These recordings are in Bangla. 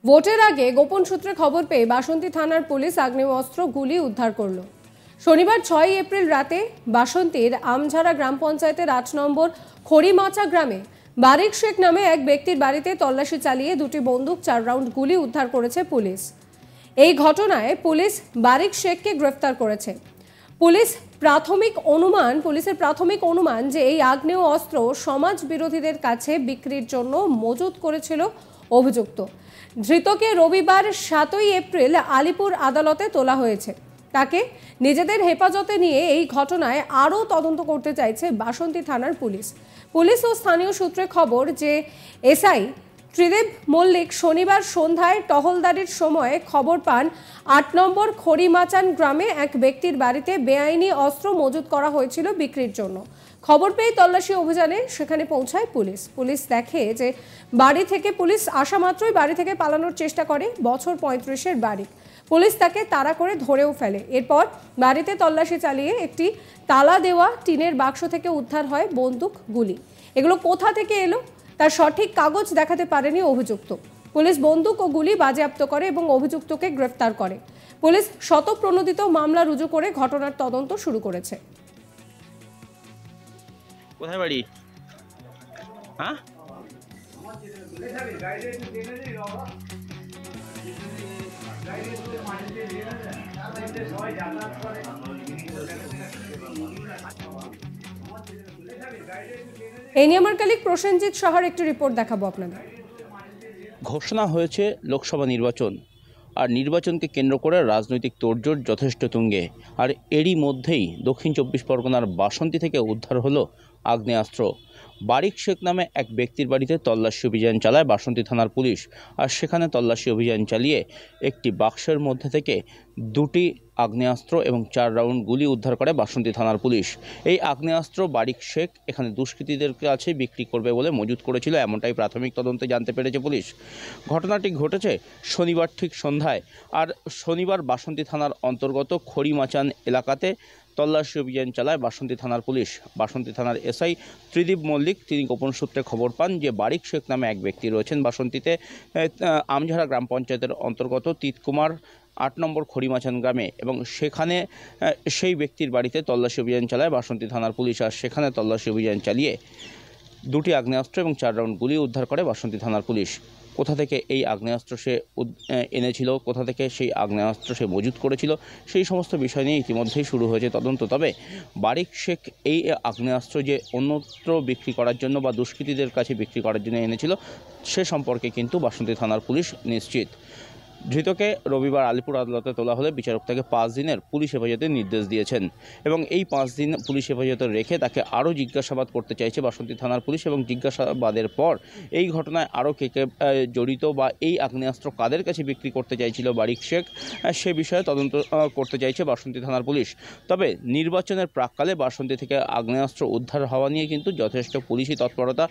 ভোটের আগে গোপন সূত্রে খবর পেয়ে বাসন্তী থানার পুলিশ আগ্নেয়াস্ত্র গুলি উদ্ধার করল। শনিবার 6 এপ্রিল রাতে বাসন্তীর আমঝারা গ্রাম পঞ্চায়েতের 8 নম্বর খড়িমাচা গ্রামে বারিক শেখ নামে এক ব্যক্তির বাড়িতে তল্লাশি চালিয়ে দুটি বন্দুক 4 রাউন্ড গুলি উদ্ধার করেছে পুলিশ। এই ঘটনায় পুলিশ বারিক শেখকে গ্রেফতার করেছে। পুলিশের প্রাথমিক অনুমান যে এই আগ্নেয় অস্ত্র সমাজ বিরোধীদের কাছে বিক্রির জন্য মজুত করেছিল অভিযুক্ত। ধৃতকে রবিবার 7 এপ্রিল আলিপুর আদালতে তোলা হয়েছে। তাকে নিজেদের হেফাজতে নিয়ে এই ঘটনায় আরও তদন্ত করতে চাইছে বাসন্তী থানার পুলিশ। পুলিশ ও স্থানীয় সূত্রে খবর যে এসআই ত্রিদেব মল্লিক শনিবার সন্ধ্যায় টহলদারির সময় খবর পান 8 নম্বর খড়িমাচান গ্রামে এক ব্যক্তির বাড়িতে বেআইনি অস্ত্র মজুত করা হয়েছিল বিক্রির জন্য। খবর পেয়ে তল্লাশি অভিযানে সেখানে পৌঁছায় পুলিশ দেখে যে পুলিশ আসা মাত্রই বাড়ি থেকে পালানোর চেষ্টা করে বছর 35-এর বাড়ি। পুলিশ তাকে তাড়া করে ধরেও ফেলে। এরপর বাড়িতে তল্লাশি চালিয়ে একটি তালা দেওয়া টিনের বাক্স থেকে উদ্ধার হয় বন্দুক, গুলি। এগুলো কোথা থেকে এলো তার সঠিক কাগজ দেখাতে পারেনি অভিযুক্ত। পুলিশ বন্দুক ও গুলি বাজেয়াপ্ত করে এবং অভিযুক্তকে গ্রেফতার করে। পুলিশ শতপ্রণোদিত মামলা রুজু করে ঘটনার তদন্ত শুরু করেছে। কোথায় বাড়ি? হ্যাঁ, এই নিয়ে আমার কলিগ প্রসেনজিৎ সাহার একটি রিপোর্ট দেখাবো আপনাদের। ঘোষণা হয়েছে লোকসভা নির্বাচন, আর নির্বাচনকে কেন্দ্র করে রাজনৈতিক তোড়জোড় যথেষ্ট তুঙ্গে। আর এরই মধ্যেই দক্ষিণ 24 পরগনার বাসন্তী থেকে উদ্ধার হলো আগ্নেয়াস্ত্র। বারিক শেখ নামে এক ব্যক্তির বাড়িতে তল্লাশি অভিযান চালায় বাসন্তী থানার পুলিশ। আর সেখানে তল্লাশি অভিযান চালিয়ে একটি বাক্সের মধ্যে থেকে দুটি আগ্নেয়াস্ত্র এবং 4 রাউন্ড গুলি উদ্ধার করে বাসন্তী থানার পুলিশ। এই আগ্নেয়াস্ত্র বারিক শেখ এখানে দুষ্কৃতীদের কাছে বিক্রি করবে বলে মজুত করেছিল, এমনটাই প্রাথমিক তদন্তে জানতে পেরেছে পুলিশ। ঘটনাটি ঘটেছে শনিবার ঠিক সন্ধ্যায়। আর শনিবার বাসন্তী থানার অন্তর্গত খড়িমাচান এলাকাতে তল্লাশি অভিযান চালায় বাসন্তী থানার পুলিশ। বাসন্তী থানার এসআই ত্রিদীপ মল্লিক তিনি গোপন সূত্রে খবর পান যে বারিক শেখ নামে এক ব্যক্তি রয়েছেন বাসন্তীতে আমঝারা গ্রাম পঞ্চায়েতের অন্তর্গত তিতকুমার 8 নম্বর খড়িমাচান গ্রামে, এবং সেখানে সেই ব্যক্তির বাড়িতে তল্লাশি অভিযান চালায় বাসন্তী থানার পুলিশ। আর সেখানে তল্লাশি অভিযান চালিয়ে দুটি আগ্নেয়াস্ত্র এবং 4 রাউন্ড গুলি উদ্ধার করে বাসন্তী থানার পুলিশ। কোথা থেকে এই আগ্নেয়াস্ত্র সে এনেছিল, কোথা থেকে সেই আগ্নেয়াস্ত্র সে মজুত করেছিল, সেই সমস্ত বিষয় নিয়ে ইতিমধ্যেই শুরু হয়েছে তদন্ত। তবে বারিক শেখ এই আগ্নেয়াস্ত্র যে অন্যত্র বিক্রি করার জন্য বা দুষ্কৃতীদের কাছে বিক্রি করার জন্য এনেছিল সে সম্পর্কে কিন্তু বাসন্তী থানার পুলিশ নিশ্চিত। ধৃতকে রবিবার আলিপুর আদালতে তোলা হলে বিচারক তাকে 5 দিনের পুলিশ হেফাজতের নির্দেশ দিয়েছেন, এবং এই 5 দিন পুলিশ হেফাজতে রেখে তাকে আরও জিজ্ঞাসাবাদ করতে চাইছে বাসন্তী থানার পুলিশ। এবং জিজ্ঞাসাবাদের পর এই ঘটনায় আরও কে জড়িত বা এই আগ্নেয়াস্ত্র কাদের কাছে বিক্রি করতে চাইছিল বারিক শেখ সে বিষয়ে তদন্ত করতে চাইছে বাসন্তী থানার পুলিশ। তবে নির্বাচনের প্রাক্কালে বাসন্তী থেকে আগ্নেয়াস্ত্র উদ্ধার হওয়া নিয়ে কিন্তু যথেষ্ট পুলিশি তৎপরতা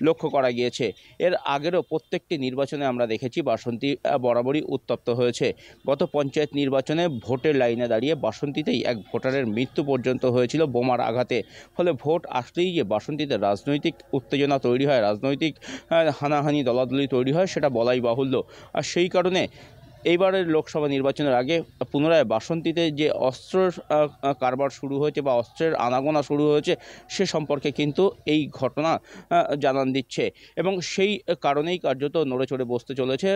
লক্ষ্য করা গিয়েছে। এর আগেরও প্রত্যেকটি নির্বাচনে আমরা দেখেছি বাসন্তী বরাবরই উত্তপ্ত হয়েছে। গত পঞ্চায়েত নির্বাচনে ভোটের লাইনে দাঁড়িয়ে বাসন্তীতেই এক ভোটারের মৃত্যু পর্যন্ত হয়েছিল বোমার আঘাতে। ফলে ভোট আসলেই যে বাসন্তীতে রাজনৈতিক উত্তেজনা তৈরি হয়, রাজনৈতিক হানাহানি দলাদলি তৈরি হয় সেটা বলাই বাহুল্য। আর সেই কারণে এইবারের লোকসভা নির্বাচনের আগে পুনরায় বাসন্তীতে যে অস্ত্রের কারবার শুরু হয়েছে বা অস্ত্রের আনাগোনা শুরু হয়েছে সে সম্পর্কে কিন্তু এই ঘটনা জানান দিচ্ছে। এবং সেই কারণেই কার্যত নড়ে চড়ে বসতে চলেছে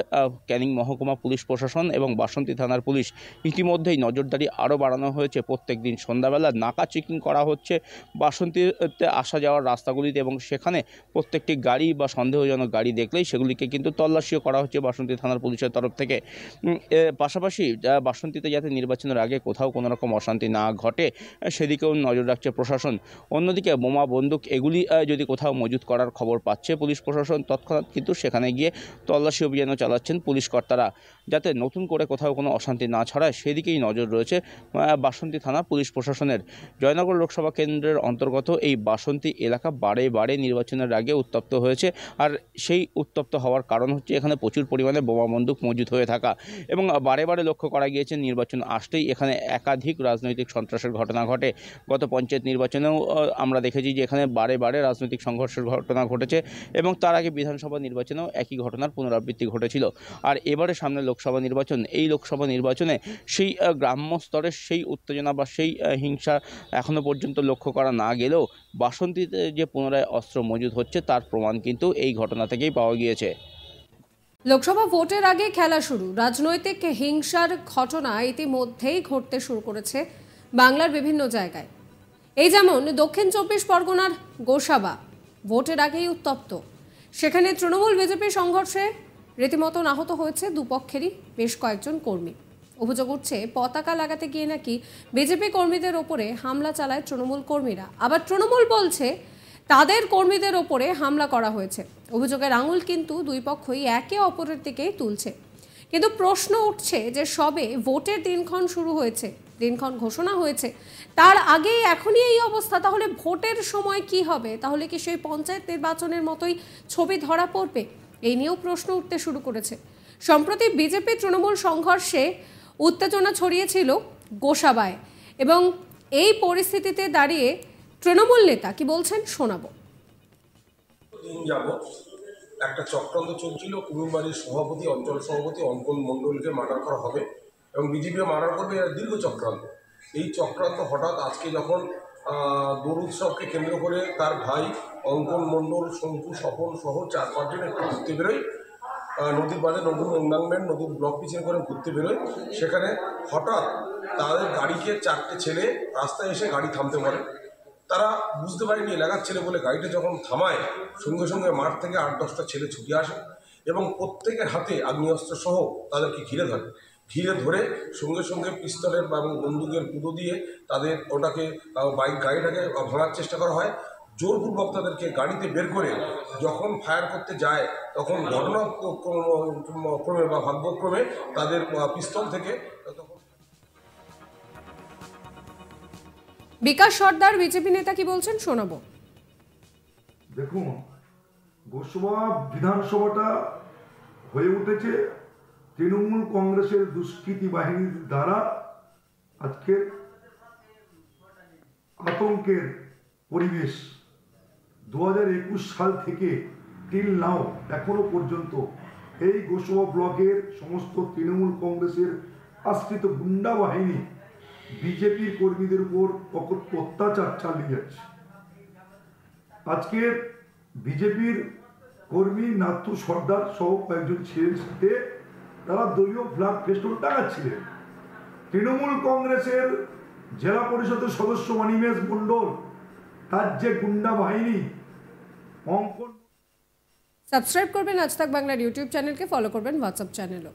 ক্যানিং মহকুমা পুলিশ প্রশাসন এবং বাসন্তী থানার পুলিশ। ইতিমধ্যেই নজরদারি আরও বাড়ানো হয়েছে। প্রত্যেক দিন সন্ধ্যাবেলা নাকা চেকিং করা হচ্ছে বাসন্তীতে আসা যাওয়ার রাস্তাগুলিতে, এবং সেখানে প্রত্যেকটি গাড়ি বা সন্দেহজনক গাড়ি দেখলেই সেগুলিকে কিন্তু তল্লাশিও করা হচ্ছে বাসন্তী থানার পুলিশের তরফ থেকে। পাশাপাশি বাসন্তীতে যাতে নির্বাচনের আগে কোথাও কোনো রকম অশান্তি না ঘটে সেদিকেও নজর রাখছে প্রশাসন। অন্যদিকে বোমা বন্দুক এগুলি যদি কোথাও মজুত করার খবর পাচ্ছে পুলিশ প্রশাসন তৎক্ষণাৎ কিন্তু সেখানে গিয়ে তল্লাশি অভিযানও চালাচ্ছেন পুলিশ কর্তারা, যাতে নতুন করে কোথাও কোনো অশান্তি না ছড়ায় সেদিকেই নজর রয়েছে বাসন্তী থানা পুলিশ প্রশাসনের। জয়নগর লোকসভা কেন্দ্রের অন্তর্গত এই বাসন্তী এলাকা বারে বারে নির্বাচনের আগে উত্তপ্ত হয়েছে। আর সেই উত্তপ্ত হওয়ার কারণ হচ্ছে এখানে প্রচুর পরিমাণে বোমা বন্দুক মজুত হয়ে থাকা। এবং বারে বারে লক্ষ্য করা গিয়েছে নির্বাচন আসতেই এখানে একাধিক রাজনৈতিক সন্ত্রাসের ঘটনা ঘটে। গত পঞ্চায়েত নির্বাচনেও আমরা দেখেছি যে এখানে বারে বারে রাজনৈতিক সংঘর্ষের ঘটনা ঘটেছে এবং তার আগে বিধানসভা নির্বাচনেও একই ঘটনার পুনরাবৃত্তি ঘটেছিল। আর এবারে সামনে লোকসভা নির্বাচন, এই লোকসভা নির্বাচনে সেই গ্রাম্য স্তরের সেই উত্তেজনা বা সেই হিংসা এখনও পর্যন্ত লক্ষ্য করা না গেলেও বাসন্তীতে যে পুনরায় অস্ত্র মজুদ হচ্ছে তার প্রমাণ কিন্তু এই ঘটনা থেকেই পাওয়া গিয়েছে। লোকসভা ভোটের আগে খেলা শুরু, রাজনৈতিক হিংসার ঘটনা ইতিমধ্যেই ঘটতে শুরু করেছে বাংলার বিভিন্ন জায়গায়। এই যেমন দক্ষিণ 24 পরগনার গোসাবা ভোটের আগেই উত্তপ্ত। সেখানে তৃণমূল বিজেপি সংঘর্ষে রীতিমতো আহত হয়েছে দুপক্ষেরই বেশ কয়েকজন কর্মী। অভিযোগ উঠছে পতাকা লাগাতে গিয়ে নাকি বিজেপি কর্মীদের ওপরে হামলা চালায় তৃণমূল কর্মীরা। আবার তৃণমূল বলছে তাদের কর্মীদের ওপরে হামলা করা হয়েছে। অভিযোগের আঙুল কিন্তু দুই পক্ষই একে অপরের দিকেই তুলছে। কিন্তু প্রশ্ন উঠছে যে সবে ভোটের দিনক্ষণ শুরু হয়েছে, দিনক্ষণ ঘোষণা হয়েছে, তার আগেই এখনই এই অবস্থা, তাহলে ভোটের সময় কি হবে? তাহলে কি সেই পঞ্চায়েত নির্বাচনের মতোই ছবি ধরা পড়বে? এই নিয়েও প্রশ্ন উঠতে শুরু করেছে। সম্প্রতি বিজেপি তৃণমূল সংঘর্ষে উত্তেজনা ছড়িয়েছিল গোসাবায়, এবং এই পরিস্থিতিতে দাঁড়িয়ে তৃণমূল নেতা কি বলছেন শোনাবো। দিন যাবৎ একটা চক্রান্ত চলছিল, কুমিরবাড়ির সভাপতি, অঞ্চল সভাপতি অঙ্কন মণ্ডলকে মার্ডার করা হবে এবং বিজেপি মার্ডার করবে, এর দীর্ঘ চক্রান্ত। এই চক্রান্ত হঠাৎ আজকে যখন দোল উৎসবকে কেন্দ্র করে তার ভাই অঙ্কন মণ্ডল, শঙ্কু, স্বপন সহ 4-5 জন একটু ঘুরতে বেরোয় নদীর বাঁধে, নদীর এনভায়রনমেন্ট, নদীর ব্লক পিছিয়ে করে ঘুরতে বেরোয়। সেখানে হঠাৎ তাদের গাড়িকে 4টে ছেলে রাস্তায় এসে গাড়ি থামতে পারে। তারা বুঝতে পারেনি এলাকার ছেলে বলে গাড়িটা যখন থামায় সঙ্গে সঙ্গে মাঠ থেকে 8-10টা ছেলে ছুটে আসে এবং প্রত্যেকের হাতে আগ্নেয়াস্ত্র সহ তাদেরকে ঘিরে ধরে। ঘিরে ধরে সঙ্গে সঙ্গে পিস্তলের এবং বন্দুকের কুদো দিয়ে তাদের ওটাকে গাড়িটাকে ভাঙার চেষ্টা করা হয়। জোরপূর্বক তাদেরকে গাড়িতে বের করে যখন ফায়ার করতে যায় তখন ঘটনাক্রমে বা ভাগ্যক্রমে তাদের পিস্তল থেকে বিকাশ সর্দার বিজেপি নেতা কি বলছেন শোনাবো। দেখুন, গোসাবা বিধানসভাটা হয়ে উঠেছে তৃণমূল কংগ্রেসের দুষ্কৃতী বাহিনীর দ্বারা আজকের আতঙ্কের পরিবেশ। 2021 সাল থেকে টিল নাও এখনো পর্যন্ত এই গোসাবা ব্লকের সমস্ত তৃণমূল কংগ্রেসের আশ্রিত গুন্ডা বাহিনী বিজেপির কর্মীদের উপর অত্যাচার চালিয়ে যাচ্ছে। আজকে বিজেপির কর্মী নাতু সর্দার সহ কয়েকজন ছেলের সাথে তারা দলীয় ফ্ল্যাগ ফেস্টুন টাঙাচ্ছিলেন। তৃণমূল কংগ্রেসের জেলা পরিষদের সদস্য অনিমেষ মণ্ডল, তার যে গুন্ডা বাহিনী অঙ্কন। সাবস্ক্রাইব করবেন আজ তাক বাংলার ইউটিউব চ্যানেলকে, ফলো করবেন হোয়াটসঅ্যাপ চ্যানেলও।